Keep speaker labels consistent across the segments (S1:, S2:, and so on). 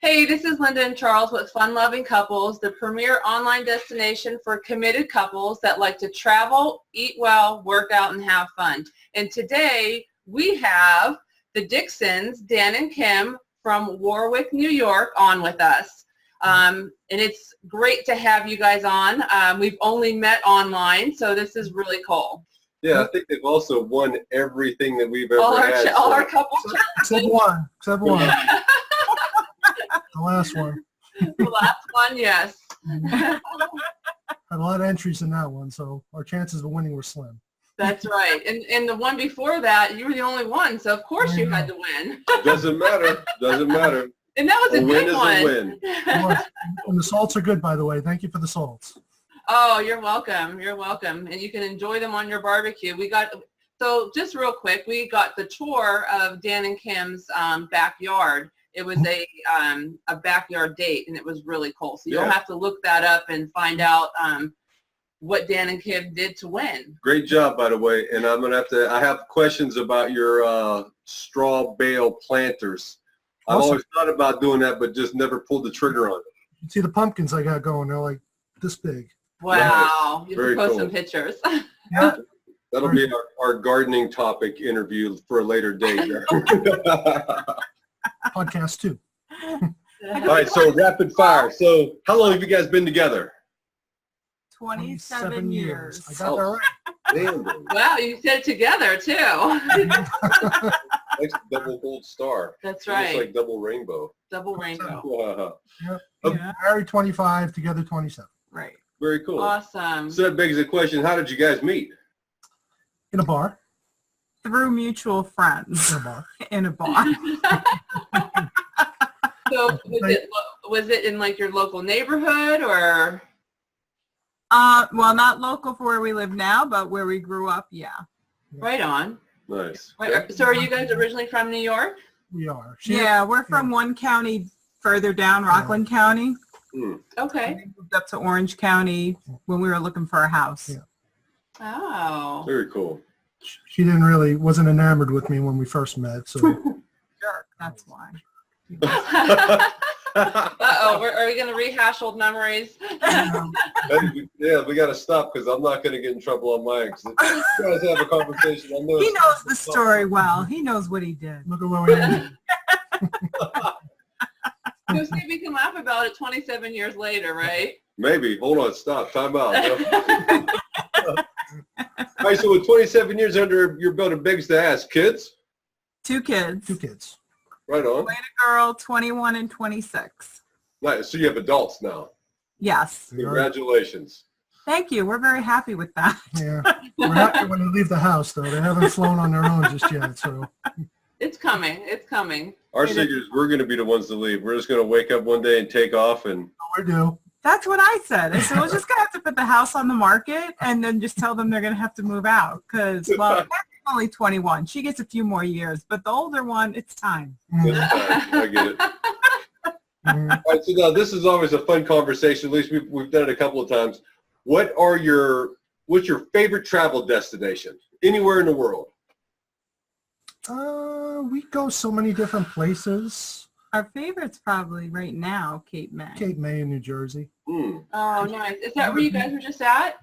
S1: Hey, this is Linda and Charles with Fun Loving Couples, the premier online destination for committed couples that like to travel, eat well, work out, and have fun. And today we have the Dixons, Dan and Kim from Warwick, New York, on with us. And it's great to have you guys on. We've only met online, so this is really cool.
S2: Yeah, I think they've also won everything that we've ever had.
S1: All our couples.
S3: Except one. The last one.
S1: The last one, yes.
S3: Had a lot of entries in that one, so our chances of winning were slim.
S1: That's right. And the one before that, you were the only one, so of course you had to win.
S2: Doesn't matter. Doesn't matter.
S1: And that was a good one.
S2: A win.
S3: And the salts are good, by the way. Thank you for the salts.
S1: Oh, you're welcome. You're welcome. And you can enjoy them on your barbecue. So just real quick, we got the tour of Dan and Kim's backyard. It was a backyard date, and it was really cool. So you'll have to look that up and find out what Dan and Kim did to win.
S2: Great job, by the way. And I'm going to have to, I have questions about your straw bale planters. I've always thought about doing that, but just never pulled the trigger on it.
S3: See the pumpkins I got going, they're like this big.
S1: Wow. You have to post
S2: cool.
S1: some pictures.
S3: Yeah.
S2: That'll be our gardening topic interview for a later date.
S3: Podcast too.
S2: All right, so rapid fire. So how long have you guys been together?
S4: 27 years.
S3: I got that right.
S2: Damn.
S1: Wow, you said together too.
S2: Nice double gold star.
S1: That's right.
S2: It's like double rainbow.
S1: Double rainbow.
S2: Wow.
S3: Yeah. Married 25, together 27.
S4: Right.
S2: Very cool.
S1: Awesome.
S2: So that begs the question, how did you guys meet?
S3: In a bar.
S4: Through mutual friends.
S3: In a bar.
S4: In a bar.
S1: So was it in like your local neighborhood or?
S4: Well, not local for where we live now, but where we grew up, yeah.
S1: Right on.
S2: Nice.
S1: Right. So are you guys originally from New York?
S3: We are.
S4: Yeah, we're from one county further down, Rockland County.
S1: Okay.
S4: We moved up to Orange County when we were looking for a house.
S3: Yeah.
S1: Oh.
S2: Very cool.
S3: She wasn't enamored with me when we first met, so.
S4: Jerk, that's why.
S1: Uh-oh, are we going to rehash old memories?
S2: Yeah, we got to stop because I'm not going to get in trouble on mine. If you guys have a conversation, I know
S4: He knows the story well. He knows what he did.
S3: Look at where we are.
S1: So see, we can laugh about it 27 years later, right?
S2: Maybe. Hold on. Stop. Time out. All right, so with 27 years under your belt, it begs to ask, kids?
S4: 2 kids.
S3: 2 kids.
S2: Right on.
S4: Boy and a girl, 21 and 26.
S2: Nice. So you have adults now.
S4: Yes.
S2: Congratulations.
S4: Thank you. We're very happy with that.
S3: Yeah. We're happy when they leave the house, though. They haven't flown on their own just yet, so.
S1: It's coming. It's coming.
S2: Our figures, we're going to be the ones to leave. We're just going to wake up one day and take off and...
S3: We're due.
S4: That's what I said. I said, we're just going to have to put the house on the market and then just tell them they're going to have to move out. Because, well, Kathy's only 21. She gets a few more years. But the older one, it's time.
S2: I get it. All right, so now this is always a fun conversation. At least we've done it a couple of times. What's your favorite travel destination? Anywhere in the world?
S3: We go so many different places.
S4: Our favorite's probably right now Cape May.
S3: Cape May in New Jersey.
S1: Oh, nice. Is that where you guys were just at?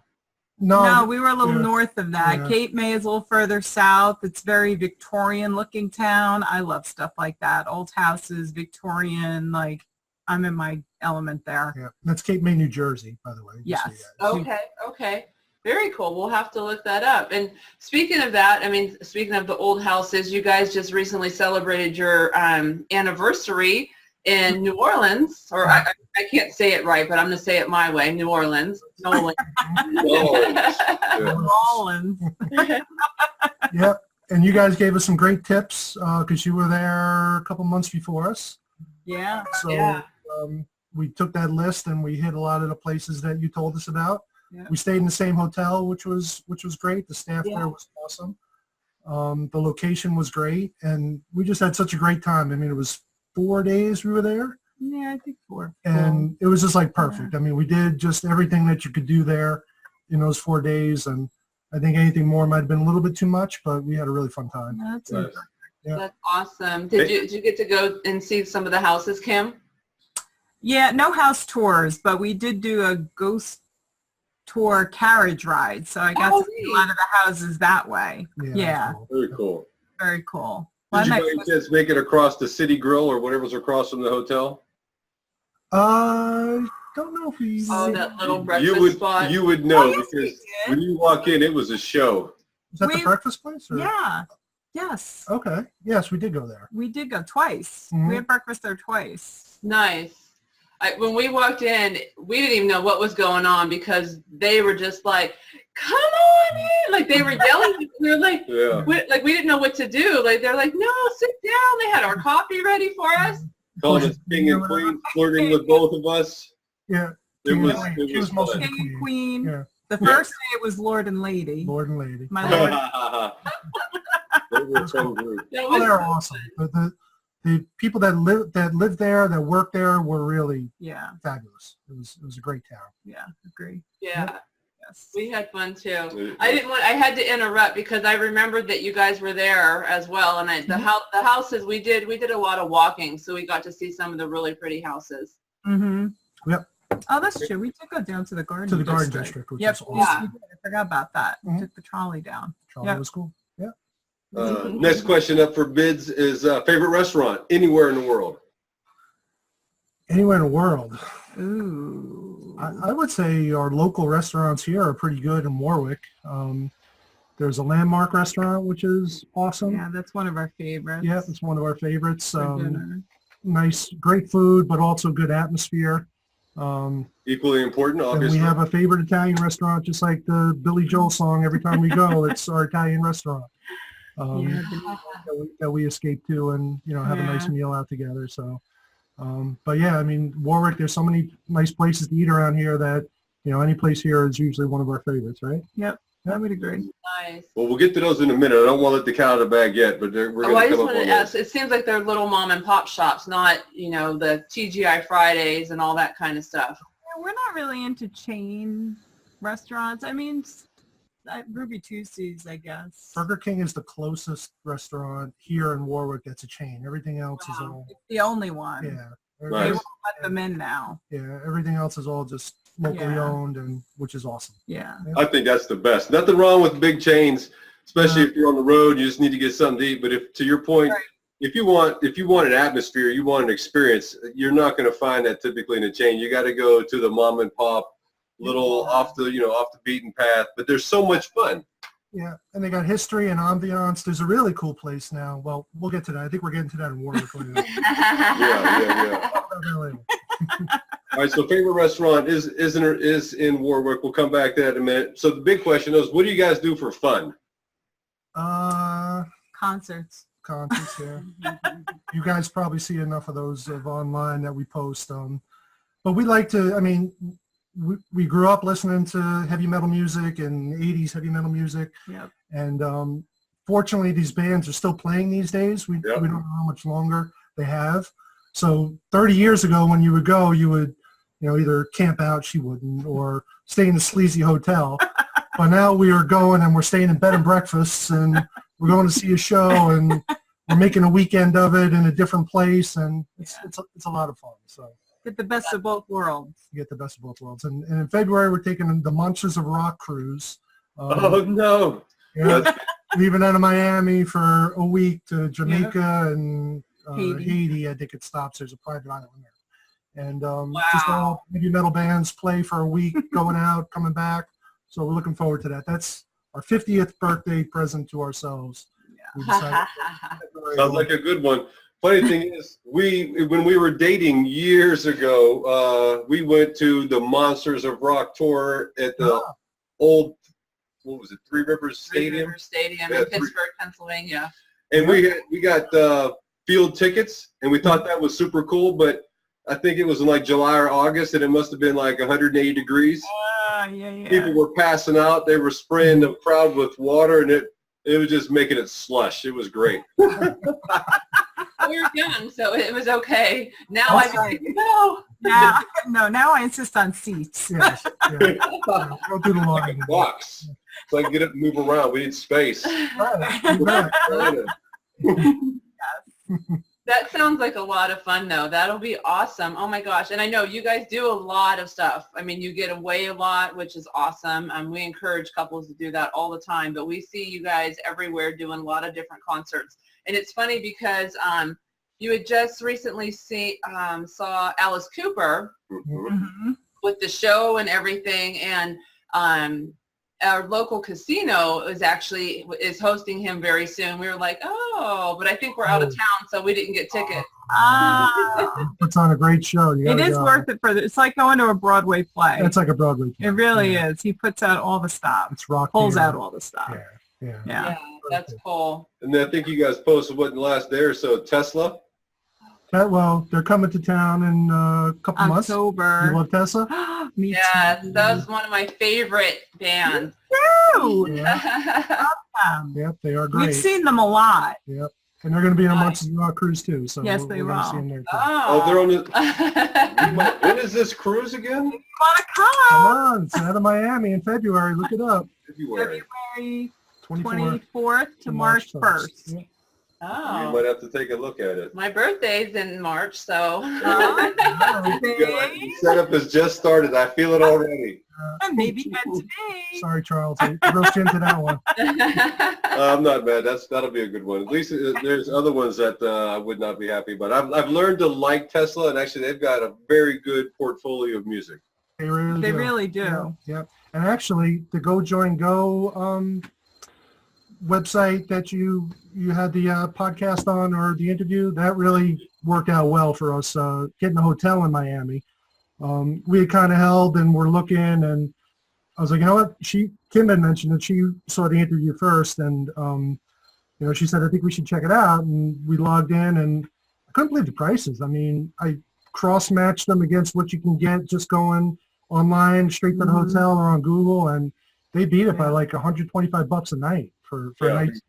S4: No, we were a little north of that.
S3: Yeah.
S4: Cape May is a little further south. It's very Victorian-looking town. I love stuff like that. Old houses, Victorian, like I'm in my element there.
S3: Yeah, that's Cape May, New Jersey, by the way.
S4: Yes.
S1: Okay. Very cool. We'll have to look that up. And speaking of that, I mean, speaking of the old houses, you guys just recently celebrated your anniversary in New Orleans, or I can't say it right, but I'm going to say it my way, New Orleans. Nolan.
S4: New Orleans.
S3: Yep. And you guys gave us some great tips because you were there a couple months before us.
S4: Yeah.
S3: So we took that list and we hit a lot of the places that you told us about. Yeah. We stayed in the same hotel, which was great. The staff there was awesome. The location was great, and we just had such a great time. I mean, it was 4 days we were there.
S4: Yeah, I think 4.
S3: And it was just like perfect. Yeah. I mean, we did just everything that you could do there in those 4 days, and I think anything more might have been a little bit too much, but we had a really fun time.
S4: That's nice.
S1: That's awesome. Did you get to go and see some of the houses, Kim?
S4: Yeah, no house tours, but we did do a ghost tour carriage ride. So I got to see a lot of the houses that way. Yeah.
S3: Cool.
S2: Very cool.
S4: Very cool.
S2: Did you by any chance make it across the City Grill or whatever's across from the hotel?
S3: Don't know if we.
S1: Oh, that little breakfast spot.
S2: You would know because when you walk in, it was a show.
S3: Is that the breakfast place? Or?
S4: Yeah. Yes.
S3: Okay. Yes, we did go there.
S4: We did go twice.
S3: Mm-hmm.
S4: We had breakfast there twice.
S1: Nice. When we walked in, we didn't even know what was going on because they were just like, "Come on in!" Like they were yelling. We were like, we didn't know what to do. Like they're like, "No, sit down." They had our coffee ready for us.
S2: Called us king and queen, flirting with both of us.
S3: Yeah.
S2: It was
S3: mostly
S4: king and queen.
S3: Yeah.
S4: The first day it was Lord and Lady.
S3: Lord and Lady.
S4: My lord.
S2: They were so rude.
S3: They're awesome. But the people that lived there, that worked there, were really fabulous. It was a great town.
S4: Yeah, agree.
S1: Yeah.
S4: Yes.
S1: We had fun too. I had to interrupt because I remembered that you guys were there as well, and the houses we did a lot of walking, so we got to see some of the really pretty houses.
S4: Mm-hmm.
S3: Yep.
S4: Oh, that's true. We did go down to the garden.
S3: To the garden district, which is awesome.
S4: Yeah, we did. I forgot about that. We took the trolley down.
S3: Trolley was cool. Yeah.
S2: Next question up for bids is favorite restaurant anywhere in the world.
S3: Anywhere in the world.
S4: Ooh.
S3: I would say our local restaurants here are pretty good in Warwick. There's a Landmark restaurant, which is awesome.
S4: Yeah, that's one of our favorites.
S3: Yeah, it's one of our favorites. Nice, great food, but also good atmosphere.
S2: Equally important, obviously.
S3: And we have a favorite Italian restaurant, just like the Billy Joel song. Every time we go, it's our Italian restaurant that we escape to and, have a nice meal out together. So, but yeah, I mean, Warwick, there's so many nice places to eat around here that, any place here is usually one of our favorites, right?
S4: Yep. I would agree.
S1: Nice.
S2: Well, we'll get to those in a minute. I don't want to let the cat out of the bag yet, but we're going to come up on
S1: I just wanted to ask,
S2: those.
S1: it seems like they're little mom and pop shops, not, the TGI Fridays and all that kind of stuff.
S4: We're not really into chain restaurants. I mean, Ruby Tuesdays, I guess.
S3: Burger King is the closest restaurant here in Warwick that's a chain. Everything else is all...
S4: It's the only one.
S3: Yeah.
S4: They won't let them in now.
S3: Yeah, everything else is all just locally owned, and which is awesome.
S4: Yeah.
S2: I think that's the best. Nothing wrong with big chains, especially if you're on the road. You just need to get something to eat. But if, to your point, if you want an atmosphere, you want an experience, you're not going to find that typically in a chain. You got to go to the mom and pop, little off the beaten path. But there's so much fun.
S3: Yeah, and they got history and ambiance. There's a really cool place now. Well, we'll get to that. I think we're getting to that in Warwick later.
S2: Yeah. All right, so favorite restaurant is in Warwick. We'll come back to that in a minute. So the big question is, what do you guys do for fun?
S4: Concerts.
S3: Yeah. You guys probably see enough of those online that we post. But we like to, I mean, we grew up listening to heavy metal music and 80s heavy metal music.
S4: Yep.
S3: And fortunately, these bands are still playing these days. We don't know how much longer they have. So 30 years ago, when you would go, you would, either camp out, she wouldn't, or stay in a sleazy hotel. But now we are going and we're staying in bed and breakfasts, and we're going to see a show, and we're making a weekend of it in a different place, and it's a lot of fun. So.
S4: Get the best of both worlds.
S3: You get the best of both worlds. And in February, we're taking the Monsters of Rock cruise.
S2: Oh, no.
S3: Leaving out of Miami for a week to Jamaica and Haiti. I think it stops. There's a private island there. And just all heavy metal bands play for a week, going out, coming back. So we're looking forward to that. That's our 50th birthday present to ourselves.
S2: Yeah. Sounds like a good one. Funny thing is, when we were dating years ago, we went to the Monsters of Rock tour at the old, what was it, Three Rivers Stadium?
S1: Three Rivers Stadium in Pittsburgh, Pennsylvania.
S2: And we got field tickets, and we thought that was super cool, but I think it was in like July or August, and it must have been like 180 degrees. People were passing out. They were spraying the crowd with water, and it was just making it slush. It was great.
S1: We were young, so it was okay. Now I say, no.
S4: Now I insist on seats.
S3: Yes. Don't do the line.
S2: Box. So I can get up and move around. We need space.
S1: That sounds like a lot of fun, though. That'll be awesome. Oh my gosh. And I know you guys do a lot of stuff. I mean, you get away a lot, which is awesome. We encourage couples to do that all the time, but we see you guys everywhere doing a lot of different concerts. And it's funny because you had just recently saw Alice Cooper with the show and everything, and our local casino is hosting him very soon. We were like, oh, but I think we're out of town, so we didn't get tickets.
S3: Puts on a great show.
S4: It is worth it it's like going to a Broadway play.
S3: It's like a Broadway play.
S4: It really is. He puts out all the stops.
S3: It's rock.
S4: Pulls out all the stops.
S1: Yeah, that's cool.
S2: And then I think you guys posted in the last day or so, Tesla.
S3: Well, they're coming to town in a couple months.
S4: October.
S3: You love Tesla?
S4: Me
S1: Yeah,
S4: too.
S1: that's one of my favorite bands.
S4: Too.
S3: Yep, they are great.
S4: We've seen them a lot.
S3: Yep. And they're going to be on Muncie Rock Cruise too. So
S4: Yes, they
S3: we're gonna
S4: will.
S3: see them there too.
S2: Oh, they're on the. When is this cruise again?
S4: You want to come?
S3: Come on, it's out of Miami in February. Look it up.
S2: February.
S4: February
S3: 24th
S4: 24th to March 1st.
S3: Yeah.
S2: You
S1: Oh,
S2: might have to take a look at it.
S1: my birthday's in March, so.
S2: The setup has just started. I feel it already.
S4: And maybe meant to be.
S3: Sorry, Charles. I roped you into that one.
S2: I'm not mad. That'll be a good one. At least there's other ones that I would not be happy about. I've learned to like Tesla, and actually they've got a very good portfolio of music.
S3: They really
S4: They
S3: do.
S4: really do.
S3: Yep. And actually, the Go Join Go website that you had the podcast on, or the interview, that really worked out well for us getting a hotel in Miami. We had kind of held and we're looking, and I was like, you know what? Kim had mentioned that she saw the interview first, and she said, I think we should check it out. And we logged in, and I couldn't believe the prices. I mean, I cross-matched them against what you can get just going online straight to the hotel or on Google, and they beat it by like $125 a night for a nice,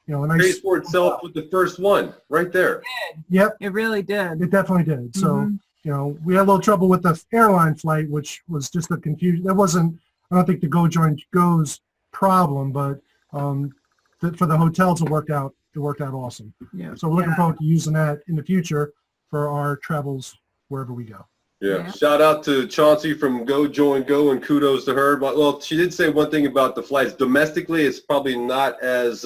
S3: a nice.
S2: Pays for itself with the first one right there.
S3: Yep,
S4: It really did.
S3: it definitely did. So, we had a little trouble with the airline flight, which was just a confusion. That wasn't, I don't think the Go Join Go's problem, but for the hotels, it worked out awesome.
S4: Yeah.
S3: So we're looking forward to using that in the future for our travels wherever we go.
S2: Yeah. Shout out to Chauncey from Go Join Go, and kudos to her. But, well, she did say one thing about the flights. Domestically, it's probably not as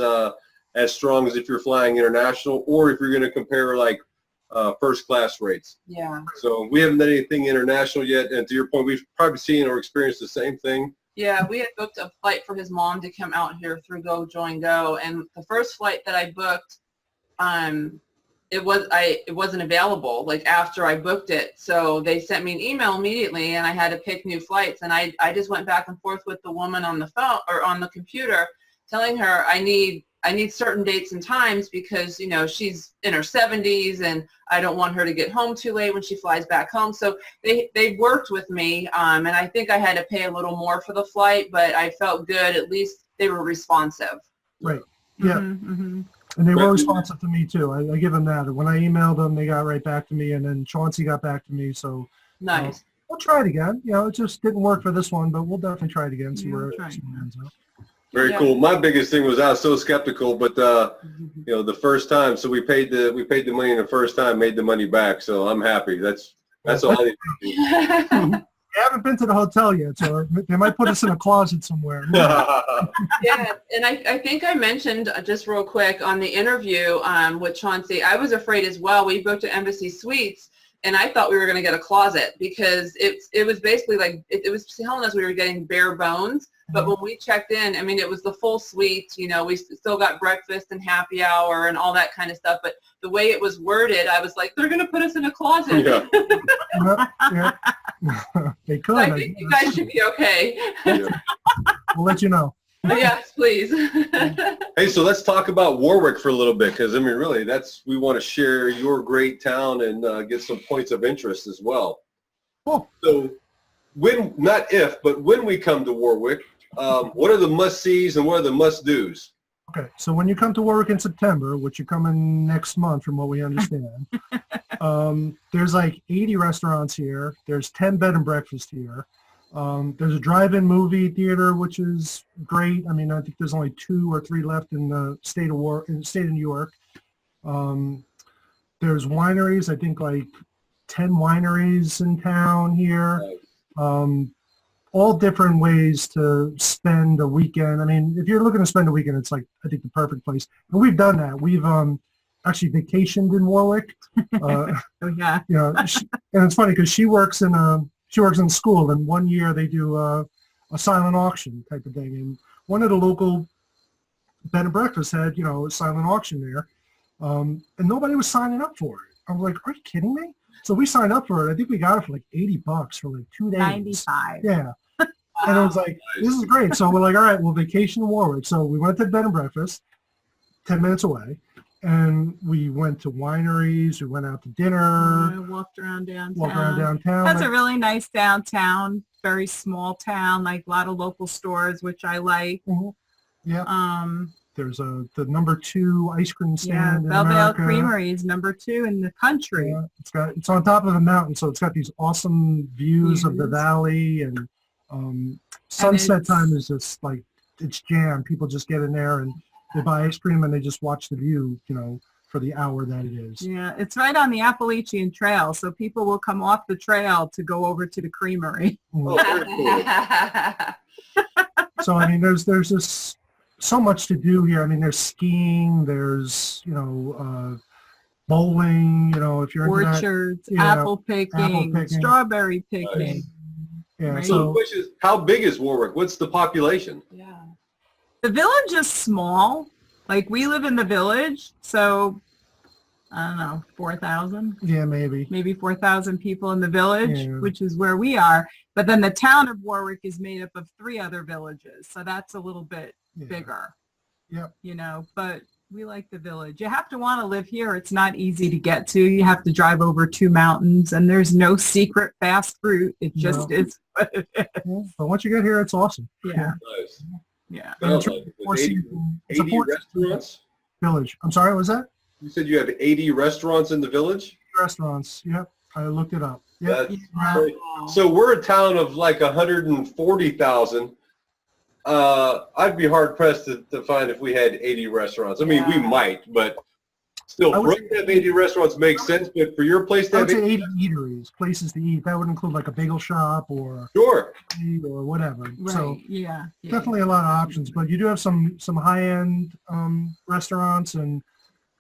S2: strong as if you're flying international, or if you're going to compare like first class rates.
S1: Yeah.
S2: So we haven't done anything international yet. And to your point, we've probably seen or experienced the same thing.
S1: Yeah, we had booked a flight for his mom to come out here through Go Join Go, and the first flight that I booked, it wasn't available like after I booked it. So they sent me an email immediately, and I had to pick new flights. And I just went back and forth with the woman on the phone or on the computer, telling her I need certain dates and times because she's in her 70s and I don't want her to get home too late when she flies back home. So they worked with me, and I think I had to pay a little more for the flight, but I felt good. At least they were responsive.
S3: Right. Yeah. And they were responsive to me too. I give them that. When I emailed them, they got right back to me, and then Chauncey got back to me. So
S1: Nice.
S3: We'll try it again. It just didn't work for this one, but we'll definitely try it again. See where it ends up.
S2: Very cool. My biggest thing was I was so skeptical, but the first time, so we paid the money in the first time, made the money back. So I'm happy. That's all I need to do.
S3: I haven't been to the hotel yet, so they might put us in a closet somewhere.
S1: Yeah, and I think I mentioned just real quick on the interview with Chauncey, I was afraid as well. We booked an Embassy Suites, and I thought we were going to get a closet because it was basically like it was telling us we were getting bare bones. But when we checked in, I mean, it was the full suite. We still got breakfast and happy hour and all that kind of stuff. But the way it was worded, I was like, they're going to put us in a closet.
S2: Yeah.
S3: They could.
S1: I think you guys should be okay.
S2: Yeah.
S3: We'll let you know.
S1: Yes, please.
S2: Hey, so let's talk about Warwick for a little bit, because I mean, really, we want to share your great town and get some points of interest as well.
S3: Cool.
S2: So not if, but when we come to Warwick, what are the must-sees and what are the must-dos?
S3: Okay, so when you come to Warwick in September, which you're coming next month from what we understand, there's like 80 restaurants here. There's 10 bed and breakfast here. There's a drive-in movie theater, which is great. I mean, I think there's only 2 or 3 left in the state of New York. There's wineries, I think like 10 wineries in town here. All different ways to spend a weekend. I mean, if you're looking to spend a weekend, it's like, I think, the perfect place. And we've done that. We've actually vacationed in Warwick.
S4: Oh, yeah.
S3: You know, and it's funny because she works in school, and one year they do a silent auction type of thing. And one of the local bed and breakfasts had, you know, a silent auction there. And nobody was signing up for it. I was like, are you kidding me? So we signed up for it. I think we got it for like $80 for like 2 days.
S4: 95.
S3: Yeah. And I was like, this is great. So we're like, all right, we'll vacation in Warwick. So we went to bed and breakfast, 10 minutes away. And we went to wineries. We went out to dinner.
S4: Walked around downtown.
S3: Walked around downtown.
S4: That's a really nice downtown, very small town, like a lot of local stores, which I like.
S3: Yeah. There's the number 2 ice cream stand in
S4: Belleville
S3: America.
S4: Creamery is number 2 in the country.
S3: Yeah, it's on top of a mountain, so it's got these awesome views of the valley, and sunset time is just like, it's jammed. People just get in there and they buy ice cream and they just watch the view, you know, for the hour that it is.
S4: Yeah, it's right on the Appalachian Trail, so people will come off the trail to go over to the creamery.
S2: Oh, very cool.
S3: So I mean, there's just so much to do here. I mean, there's skiing, there's, you know, bowling, you know, if you're into
S4: orchards,
S3: that,
S4: apple picking, strawberry picking.
S3: Yeah.
S4: Right.
S2: So the question is, how big is Warwick? What's the population?
S4: Yeah. The village is small. Like, we live in the village, so I don't know, 4,000?
S3: Yeah, maybe.
S4: Maybe 4,000 people in the village,
S3: Yeah.
S4: which is where we are. But then the town of Warwick is made up of 3 other villages, so that's a little bit bigger.
S3: Yep.
S4: You know, but we like the village. You have to want to live here. It's not easy to get to. You have to drive over 2 mountains, and there's no secret fast route. It just is what it is.
S3: Yeah, but once you get here, it's awesome.
S4: Yeah.
S2: Nice.
S4: Yeah.
S2: Sounds like
S3: Four
S2: 80
S3: season- it's a
S2: 80
S3: four-
S2: restaurants?
S3: Village. I'm sorry, what was that?
S2: You said you have 80 restaurants in the village?
S3: Restaurants. Yep. I looked it up. Yep.
S2: That's great. So we're a town of like 140,000. I'd be hard pressed to find if we had 80 restaurants. I mean, we might, but still, for us to have 80 restaurants makes sense. But for your place to
S3: I
S2: have
S3: would say 80 eateries, places to eat. That would include like a bagel shop or
S2: sure,
S3: or whatever.
S4: Right.
S3: So
S4: Yeah.
S3: definitely a lot of options. But you do have some high-end restaurants and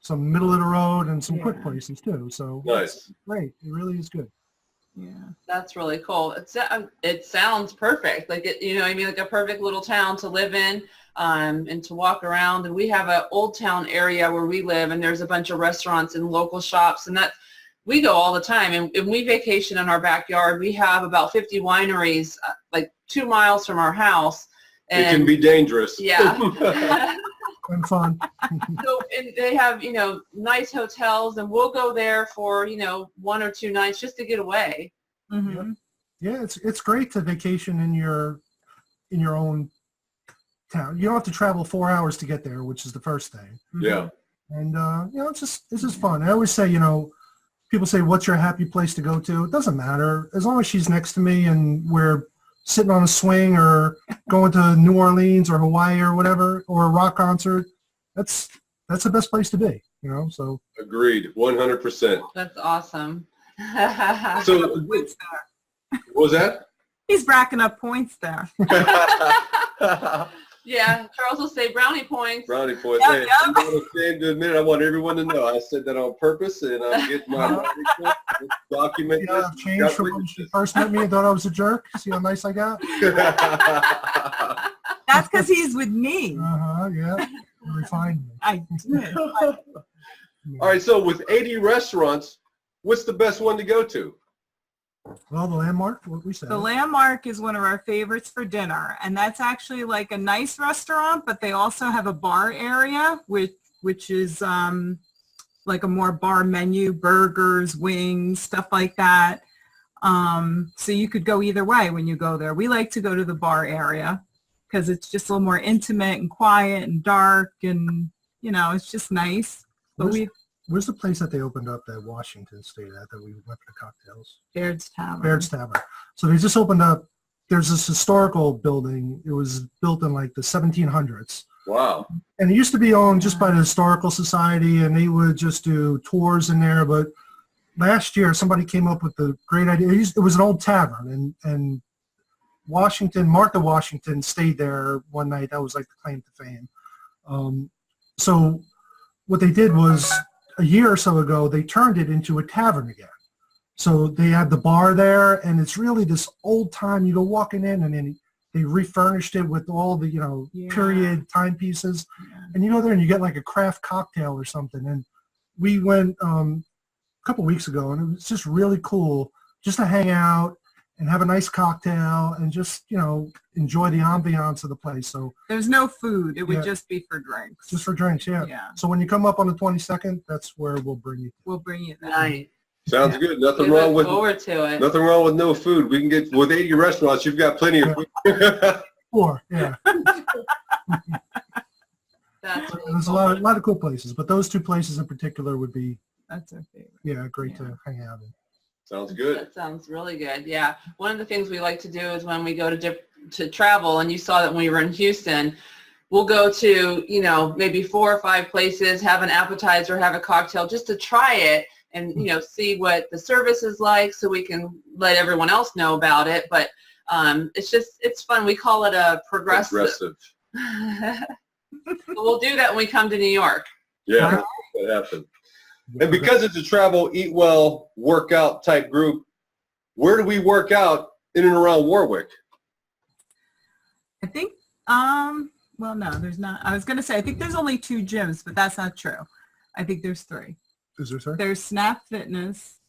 S3: some middle of the road and some quick places too. So
S2: nice.
S3: Great. It really is good.
S4: Yeah.
S1: That's really cool. It sounds perfect. Like, it, you know, I mean, like a perfect little town to live in and to walk around. And we have an old town area where we live, and there's a bunch of restaurants and local shops, and we go all the time. And we vacation in our backyard. We have about 50 wineries, like 2 miles from our house. And
S2: it can be dangerous.
S1: Yeah.
S3: And fun.
S1: So, and they have, you know, nice hotels, and we'll go there for, you know, 1 or 2 nights just to get away.
S4: Mm-hmm.
S3: Yeah, it's great to vacation in your own town. You don't have to travel 4 hours to get there, which is the first thing.
S2: Yeah.
S3: And you know, it's just fun. I always say, you know, people say, "What's your happy place to go to?" It doesn't matter as long as she's next to me and we're sitting on a swing or going to New Orleans or Hawaii or whatever, or a rock concert. That's the best place to be, you know. So
S2: Agreed, 100%.
S1: That's awesome.
S2: So
S4: Points there.
S2: what was that?
S4: He's racking up points there.
S1: Yeah, Charles will say brownie points.
S2: Brownie points.
S4: Yep,
S2: Hey,
S4: yep.
S2: I'm not ashamed to admit it. I want everyone to know I said that on purpose, and I'm getting my brownie points. Let's document
S3: you know,
S2: this.
S3: I've changed from when she first met me and thought I was a jerk. See how nice I got?
S4: That's because he's with me.
S3: Yeah. You refined me.
S4: I did.
S2: All right, so with 80 restaurants, what's the best one to go to?
S3: Well, the Landmark, what we said.
S4: The Landmark is one of our favorites for dinner, and that's actually like a nice restaurant, but they also have a bar area, which is like a more bar menu, burgers, wings, stuff like that. So you could go either way when you go there. We like to go to the bar area because it's just a little more intimate and quiet and dark, and, you know, it's just nice. But
S3: Where's the place that they opened up that Washington stayed at that we went for the cocktails?
S4: Baird's Tavern.
S3: Baird's Tavern. So they just opened up, there's this historical building. It was built in like the 1700s.
S2: Wow.
S3: And it used to be owned just by the Historical Society, and they would just do tours in there. But last year, somebody came up with the great idea. It was an old tavern, and Martha Washington stayed there one night. That was like the claim to fame. So what they did was, a year or so ago, they turned it into a tavern again. So they have the bar there, and it's really this old time. You go walking in, and then they refurnished it with all the, period timepieces. Yeah. And you go there and you get like a craft cocktail or something. And we went a couple weeks ago, and it was just really cool just to hang out and have a nice cocktail and just, enjoy the ambiance of the place. So
S4: there's no food. It would just be for drinks.
S3: Just for drinks, yeah. So when you come up on the 22nd, that's where we'll bring you.
S4: We'll bring you there.
S1: Nice.
S2: Sounds good. Nothing
S1: We
S2: wrong
S1: look
S2: with
S1: forward to it.
S2: nothing wrong with no food. We can get with 80 restaurants. You've got plenty of food.
S3: 4, yeah.
S1: That's really
S3: There's
S1: cool.
S3: a lot of cool places, but those 2 places in particular would be,
S4: That's our favorite.
S3: great to hang out in.
S2: Sounds good.
S1: That sounds really good. Yeah. One of the things we like to do is when we go to travel, and you saw that when we were in Houston, we'll go to, maybe 4 or 5 places, have an appetizer, have a cocktail just to try it and, see what the service is like so we can let everyone else know about it. But it's fun. We call it a progressive. We'll do that when we come to New York.
S2: Yeah, that happened. And because it's a travel, eat well, workout type group, where do we work out in and around Warwick?
S4: I think, well, no, there's not. I was going to say, I think there's only 2 gyms, but that's not true. I think there's 3.
S3: Is there, sir?
S4: There's Snap Fitness,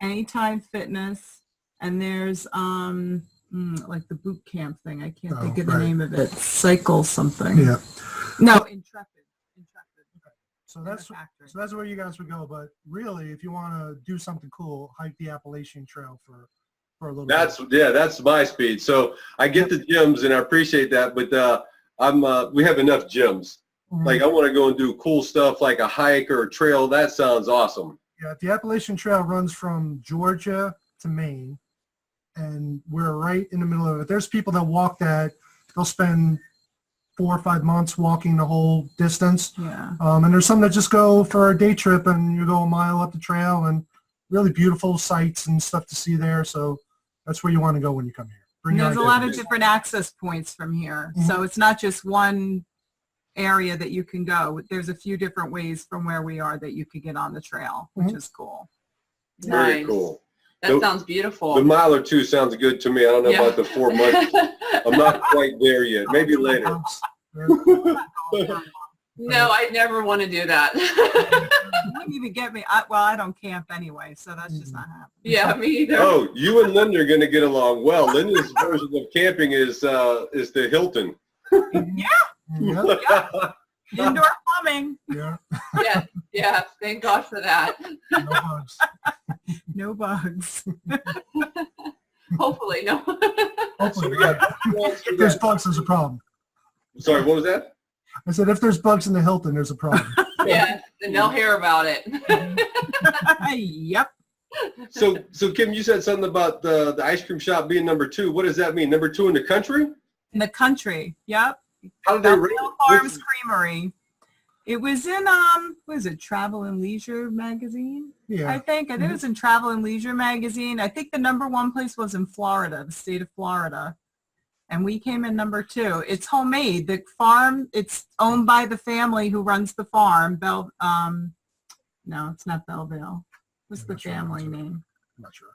S4: Anytime Fitness, and there's like the boot camp thing. I can't think of the name of it. Cycle something.
S3: Yeah.
S4: No, Intrepid.
S3: Okay. So that's where you guys would go. But really, if you want to do something cool, hike the Appalachian Trail for a little bit.
S2: That's my speed. So I get the gyms, and I appreciate that. But we have enough gyms. Mm-hmm. Like I want to go and do cool stuff like a hike or a trail. That sounds awesome.
S3: Yeah, the Appalachian Trail runs from Georgia to Maine, and we're right in the middle of it. There's people that walk that. They'll spend 4 or 5 months walking the whole distance.
S4: Yeah.
S3: And there's some that just go for a day trip, and you go a mile up the trail, and really beautiful sights and stuff to see there. So that's where you want to go when you come here.
S4: There's a lot of different access points from here. Mm-hmm. So it's not just one area that you can go. There's a few different ways from where we are that you could get on the trail, which is cool.
S2: Very cool.
S1: That sounds beautiful.
S2: The mile or 2 sounds good to me. I don't know about the 4 months. I'm not quite there yet. Maybe later.
S1: No, I never want to do that.
S4: You wouldn't even get me. I don't camp anyway, so that's just not happening.
S1: Yeah, me either.
S2: Oh, you and Linda are going to get along well. Linda's version of camping is the Hilton.
S4: Yeah. Indoor plumbing.
S3: Yeah.
S1: Yeah. Thank God for that.
S3: No bugs.
S4: No bugs.
S1: Hopefully, no.
S3: Hopefully, if there's bugs, there's a problem.
S2: Sorry, what was that?
S3: I said if there's bugs in the Hilton, there's a problem.
S1: Yeah, and they'll hear about it.
S4: Yep.
S2: So Kim, you said something about the ice cream shop being number 2. What does that mean? Number 2 in the country?
S4: In the country. Yep.
S2: How did they rate
S4: Farms Creamery. It was in Travel and Leisure magazine?
S3: Yeah.
S4: I think it was in Travel and Leisure magazine. I think the number 1 place was in Florida, the state of Florida. And we came in number 2. It's homemade. The farm, it's owned by the family who runs the farm. No, it's not Belleville. What's the family name?
S3: I'm not sure.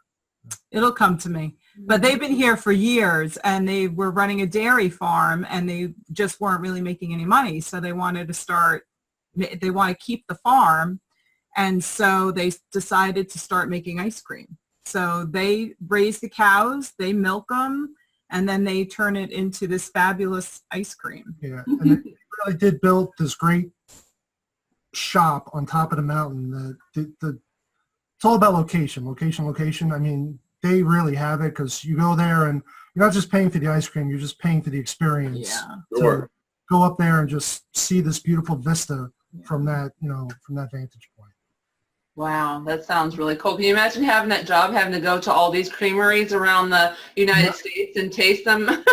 S4: It'll come to me. But they've been here for years, and they were running a dairy farm, and they just weren't really making any money. So they wanted to keep the farm. And so they decided to start making ice cream. So they raise the cows, they milk them, and then they turn it into this fabulous ice cream.
S3: Yeah, and they really did build this great shop on top of the mountain. It's all about location. I mean, they really have it because you go there and you're not just paying for the ice cream, you're just paying for the experience.
S4: Yeah.
S2: Sure.
S3: Go up there and just see this beautiful vista from that vantage point.
S1: Wow, that sounds really cool. Can you imagine having that job, having to go to all these creameries around the United States and taste them?
S2: Someone's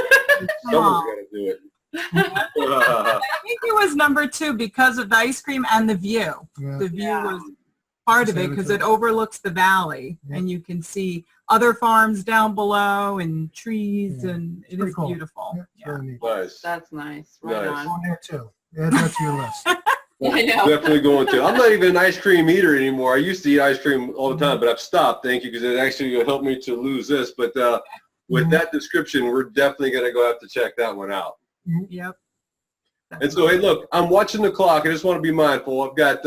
S2: got to do it.
S4: I think it was number 2 because of the ice cream and the view.
S3: Yeah.
S4: The view was part of it because it overlooks the valley, and you can see other farms down below and trees, and it is
S3: cool.
S4: Beautiful.
S3: Yeah, really neat.
S2: Nice.
S1: That's nice. Right
S2: Nice.
S1: on.
S3: Going there too. Add that to your list.
S1: I know.
S2: Definitely going to. I'm not even an ice cream eater anymore. I used to eat ice cream all the time, but I've stopped. Thank you, because it actually helped me to lose this. But with that description, we're definitely going to go have to check that one out.
S4: Yep.
S2: And so, hey, look, I'm watching the clock. I just want to be mindful. I've got,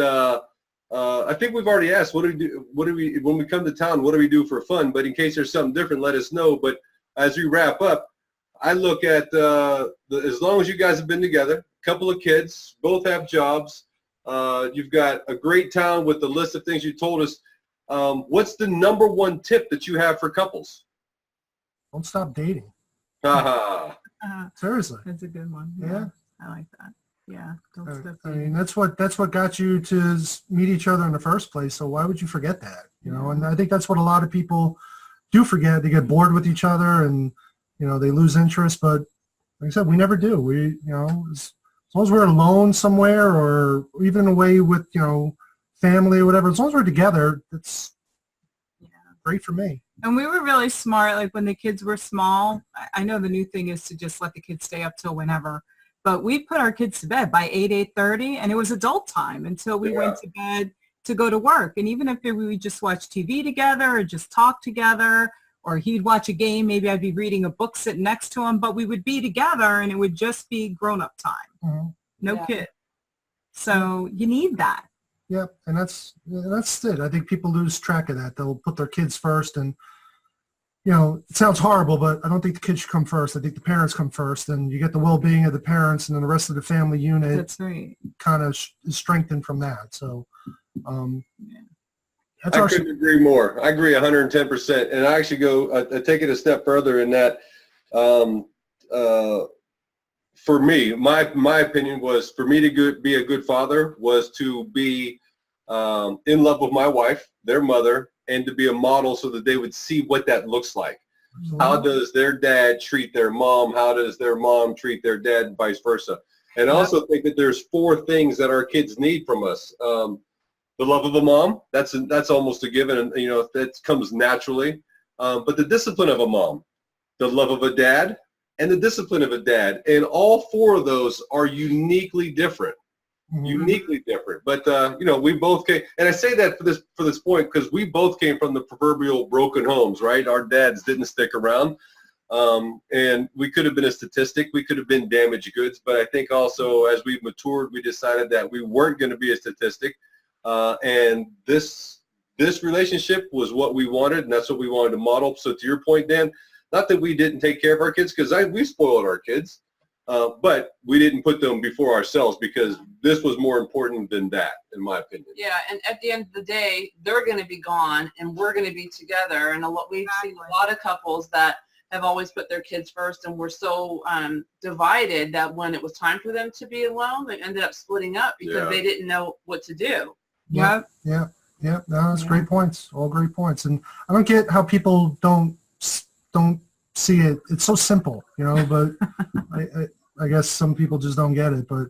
S2: I think we've already asked, what do we do? When we come to town, what do we do for fun? But in case there's something different, let us know. But as we wrap up, I look at, as long as you guys have been together, couple of kids, both have jobs, you've got a great town with the list of things you told us. What's the number one tip that you have for couples?
S3: Don't stop dating.
S2: Haha.
S3: Seriously.
S4: That's a good one.
S3: Yeah.
S4: I like that. Yeah. Don't stop
S3: I
S4: dating.
S3: mean, that's what got you to meet each other in the first place. So why would you forget that? You know, and I think that's what a lot of people do forget. They get bored with each other, and you know, they lose interest. But like I said, we never do. We, you know, as long as we're alone somewhere, or even away with, you know, family or whatever, as long as we're together, it's great for me.
S4: And we were really smart, like when the kids were small. I know the new thing is to just let the kids stay up till whenever, but we put our kids to bed by 8:30, and it was adult time until we went to bed to go to work. And even if we would just watch TV together or just talk together, or he'd watch a game, maybe I'd be reading a book sitting next to him, but we would be together, and it would just be grown-up time. No kid. So you need that.
S3: Yeah, and that's it. I think people lose track of that. They'll put their kids first, and you know, it sounds horrible, but I don't think the kids should come first. I think the parents come first, and you get the well-being of the parents, and then the rest of the family unit.
S4: That's right.
S3: Kind of is strengthened from that. So, that's
S2: I couldn't agree more. I agree 110%. And I actually I take it a step further in that, for me, my opinion was, for me to be a good father was to be in love with my wife, their mother, and to be a model so that they would see what that looks like. How does their dad treat their mom? How does their mom treat their dad, and vice versa? And I also think that there's 4 things that our kids need from us. The love of a mom, that's almost a given, and you know, that comes naturally. But the discipline of a mom, the love of a dad, and the discipline of a dad, and all 4 of those are uniquely different. Uniquely different. But you know, we both came, and I say that for this point because we both came from the proverbial broken homes, right? Our dads didn't stick around, and we could have been a statistic. We could have been damaged goods. But I think also as we matured, we decided that we weren't going to be a statistic. And this relationship was what we wanted, and that's what we wanted to model. So to your point, Dan, not that we didn't take care of our kids, because we spoiled our kids, but we didn't put them before ourselves, because this was more important than that, in my opinion.
S1: Yeah, and at the end of the day, they're going to be gone, and we're going to be together. And we've seen a lot of couples that have always put their kids first, and were so divided that when it was time for them to be alone, they ended up splitting up because they didn't know what to do.
S3: Yeah. No, that's great points. All great points. And I don't get how people don't see it. It's so simple, you know, but I guess some people just don't get it. But,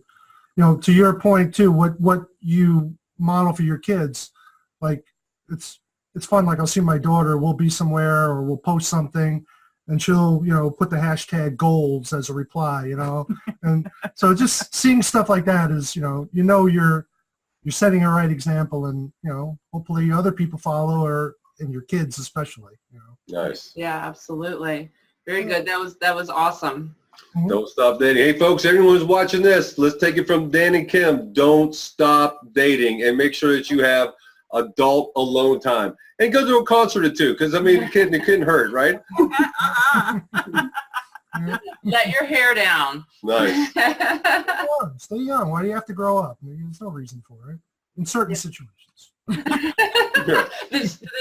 S3: you know, to your point too, what you model for your kids, like it's fun. Like I'll see my daughter, we'll be somewhere or we'll post something and she'll, you know, put the hashtag goals as a reply, you know, and so just seeing stuff like that is, you know, you're setting a right example, and, you know, hopefully other people follow, and your kids especially, you know.
S2: Nice.
S1: Yeah, absolutely. Very good. That was awesome.
S2: Don't stop dating. Hey, folks, everyone who's watching this, let's take it from Dan and Kim. Don't stop dating, and make sure that you have adult alone time. And go to a concert or two, because, I mean, it couldn't hurt, right?
S1: Let your hair down.
S2: Nice.
S3: Stay young. Why do you have to grow up? There's no reason for it in certain situations.
S1: The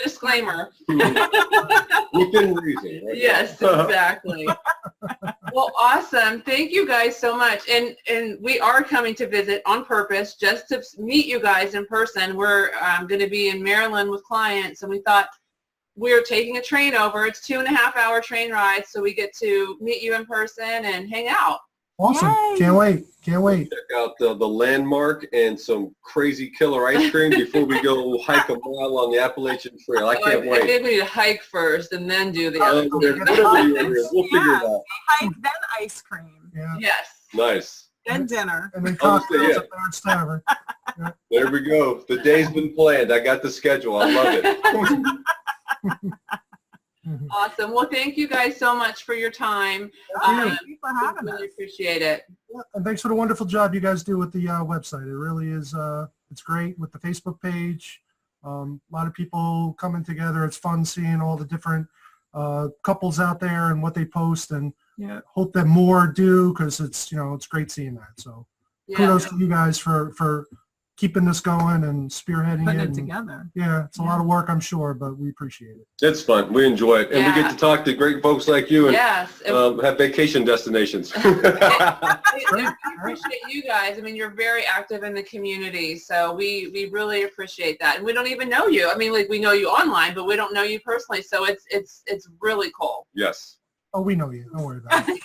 S1: disclaimer.
S2: Within reason. Right?
S1: Yes, exactly. Well, awesome. Thank you guys so much. And we are coming to visit on purpose just to meet you guys in person. We're going to be in Maryland with clients, and we thought we're taking a train over. It's 2.5-hour train ride, so we get to meet you in person and hang out.
S3: Awesome.
S4: Yay.
S3: Can't wait. Can't wait.
S2: Check out the landmark and some crazy killer ice cream before we go hike a mile on the Appalachian Trail. I can't
S1: I
S2: wait.
S1: think we need to hike first and then do the other
S2: Whatever
S1: thing.
S2: you want to do, we'll figure it out.
S4: Hike, then ice cream,
S3: Yeah.
S1: Yes.
S2: Nice.
S4: then dinner.
S3: And then
S2: I'll say,
S3: cocktails
S2: yeah.
S3: at Baird's Tavern.
S2: There we go. The day's been planned. I got the schedule. I love it.
S1: Awesome. Well, thank you guys so much for your time.
S4: Thank you for having us.
S1: Really appreciate it.
S3: And thanks for the wonderful job you guys do with the website. It really is, it's great with the Facebook page. A lot of people coming together. It's fun seeing all the different couples out there and what they post, and
S4: Yeah.
S3: hope that more do, because it's, you know, it's great seeing that. So
S1: Yeah.
S3: kudos to you guys for keeping this going and spearheading
S4: Putting
S3: it.
S4: it
S3: And,
S4: together.
S3: yeah, it's a lot of work, I'm sure, but we appreciate it.
S2: It's fun. We enjoy it. And we
S1: Yeah.
S2: get to talk to great folks like you and
S1: Yes. And
S2: have vacation destinations.
S1: we appreciate you guys. I mean, you're very active in the community, so we really appreciate that. And we don't even know you. I mean, like, we know you online, but we don't know you personally, so it's really cool.
S2: Yes.
S3: Oh, we know you. Don't worry about it.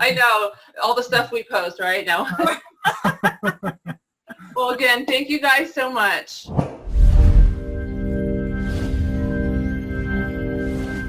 S1: I know all the stuff we post right now. Well, again, thank you guys so much.